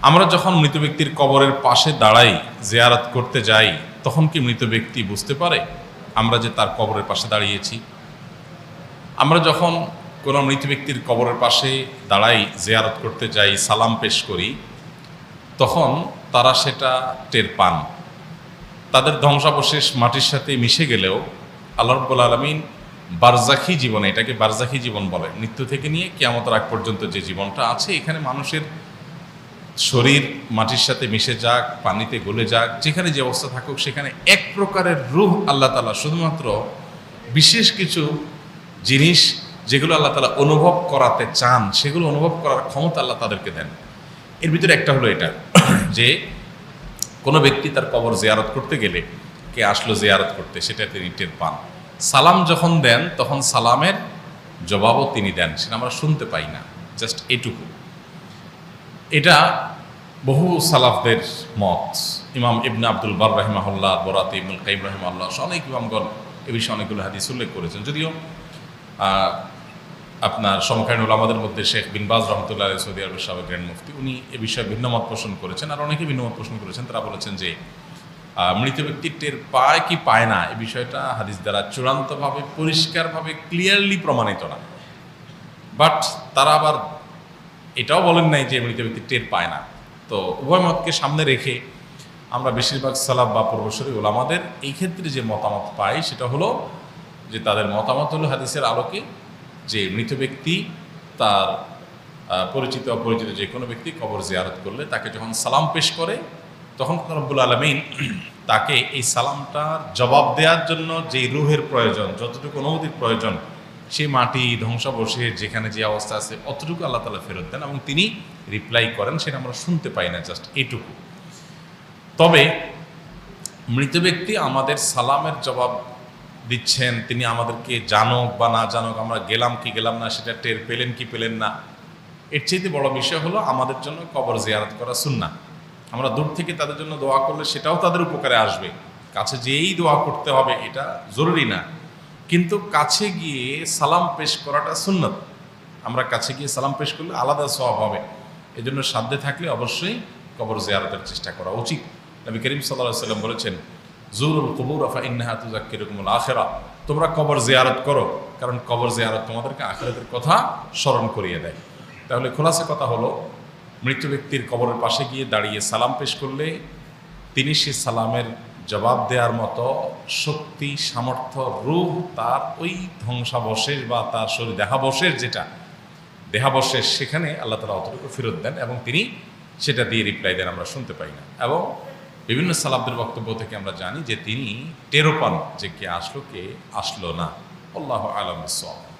আমরা যখন মৃত ব্যক্তির কবরের পাশে দাঁড়াই, জিয়ারত করতে যাই, তখন কি মৃত ব্যক্তি বুঝতে পারে আমরা যে তার কবরের পাশে দাঁড়িয়েছি? আমরা যখন কোনো মৃত ব্যক্তির কবরের পাশে দাঁড়াই, জিয়ারত করতে যাই, সালাম পেশ করি, তখন তারা সেটা টের পান। তাদের ধ্বংসাবশেষ মাটির সাথে মিশে গেলেও আল্লাহ রাব্বুল আলামিন বারজাখী জীবনে, এটাকে বারজাখী জীবন বলে, মৃত্যু থেকে নিয়ে কিয়ামতের আগ পর্যন্ত যে জীবনটা আছে, এখানে মানুষের শরীর মাটির সাথে মিশে যাক, পানিতে গলে যাক, যেখানে যে অবস্থা থাকুক, সেখানে এক প্রকারের রূহ আল্লাহ তাআলা শুধুমাত্র বিশেষ কিছু জিনিস যেগুলো আল্লাহ তাআলা অনুভব করাতে চান, সেগুলো অনুভব করার ক্ষমতা আল্লাহ তাদেরকে দেন। এর ভিতরে একটা হলো এটা যে কোনো ব্যক্তি তার কবর জিয়ারত করতে গেলে, কে আসলো জিয়ারত করতে, সেটা তিনি টের পান। সালাম যখন দেন তখন সালামের জবাবও তিনি দেন, সেটা আমরা শুনতে পাই না, জাস্ট এটুকু। এটা বহু সালাফদের মত। ইমাম ইবনে আব্দুল বার রাহিমাহুল্লাহ, বরাতে ইবনুল কাইয়িম রাহিমাহুল্লাহ, অনেক ইমামগণ এ বিষয়ে অনেকগুলো হাদিস উল্লেখ করেছেন। যদিও আপনার সমকালীন ওলামাদের মধ্যে শেখ বিন বাজ রহমতুল্লাহ আলাইহি, সৌদি আরবের সাবেক গ্র্যান্ড মুফতি, উনি এ বিষয়ে ভিন্ন মত পোষণ করেছেন, আর অনেকে ভিন্ন মত পোষণ করেছেন। তারা বলেছেন যে মৃত ব্যক্তি টের পায় কি পায় না, এই বিষয়টা হাদিস দ্বারা চূড়ান্তভাবে পরিষ্কারভাবে ক্লিয়ারলি প্রমাণিত না। বাট তারা আবার এটাও বলেন নাই যে মৃত ব্যক্তি টের পায় না। তো উভয় মতকে সামনে রেখে আমরা বেশিরভাগ সালাফ বা পূর্বসরী ওলামাদের এই ক্ষেত্রে যে মতামত পাই, সেটা হলো যে তাদের মতামত হলো হাদিসের আলোকে যে মৃত ব্যক্তি তার পরিচিত অপরিচিত যে কোনো ব্যক্তি কবর জিয়ারত করলে তাকে যখন সালাম পেশ করে, তখন রব্বুল আলামিন তাকে এই সালামটার জবাব দেওয়ার জন্য যেই রুহের প্রয়োজন, যতটুকু অনুভূতির প্রয়োজন, সেই মাটি ধ্বংসাবশেষ যেখানে যে অবস্থা আছে অতটুকু আল্লাহ তাআলা ফেরত দেন এবং তিনি রিপ্লাই করেন, সেটা আমরা শুনতে পাই না, জাস্ট এইটুকু। তবে মৃত ব্যক্তি আমাদের সালামের জবাব দিচ্ছেন, তিনি আমাদেরকে জানুক বা না জানুক, আমরা গেলাম কি গেলাম না সেটা টের পেলেন কি পেলেন না, এর চাইতে বড় বিষয় হলো আমাদের জন্য কবর জিয়ারত করা সুন্নাহ। আমরা দূর থেকে তাদের জন্য দোয়া করলে সেটাও তাদের উপকারে আসবে। কাছে যেয়েই দোয়া করতে হবে এটা জরুরি না, কিন্তু কাছে গিয়ে সালাম পেশ করাটা সুন্নত। আমরা কাছে গিয়ে সালাম পেশ করলে আলাদা সওয়াব হবে। এজন্য সাধ্যে থাকলে অবশ্যই কবর জিয়ারতের চেষ্টা করা উচিত। নবী করিম সাল্লাল্লাহু আলাইহি ওয়াসাল্লাম বলেছেন, জুরুল কুবুর ফা ইন্নাহা তুযাক্কিরুকুমুল আখিরা, তোমরা কবর জিয়ারত করো, কারণ কবর জিয়ারত তোমাদেরকে আখিরাতের কথা স্মরণ করিয়ে দেয়। তাহলে খোলাসা কথা হলো, মৃত ব্যক্তির কবরের পাশে গিয়ে দাঁড়িয়ে সালাম পেশ করলে তিনি সে সালামের জবাব দেওয়ার মতো শক্তি, সামর্থ্য, রূহ তার ওই ধ্বংসাবশেষ বা তার শরীর দেহাবশেষ, যেটা দেহাবশেষ, সেখানে আল্লাহ তাআলা অতটুকু ফেরত দেন এবং তিনি সেটা দিয়ে রিপ্লাই দেন, আমরা শুনতে পাই না। এবং বিভিন্ন সালাফদের বক্তব্য থেকে আমরা জানি যে তিনি টেরো পান যে কে আসলো কে আসলো না। আল্লাহু আ'লাম বিস-সাওয়াব।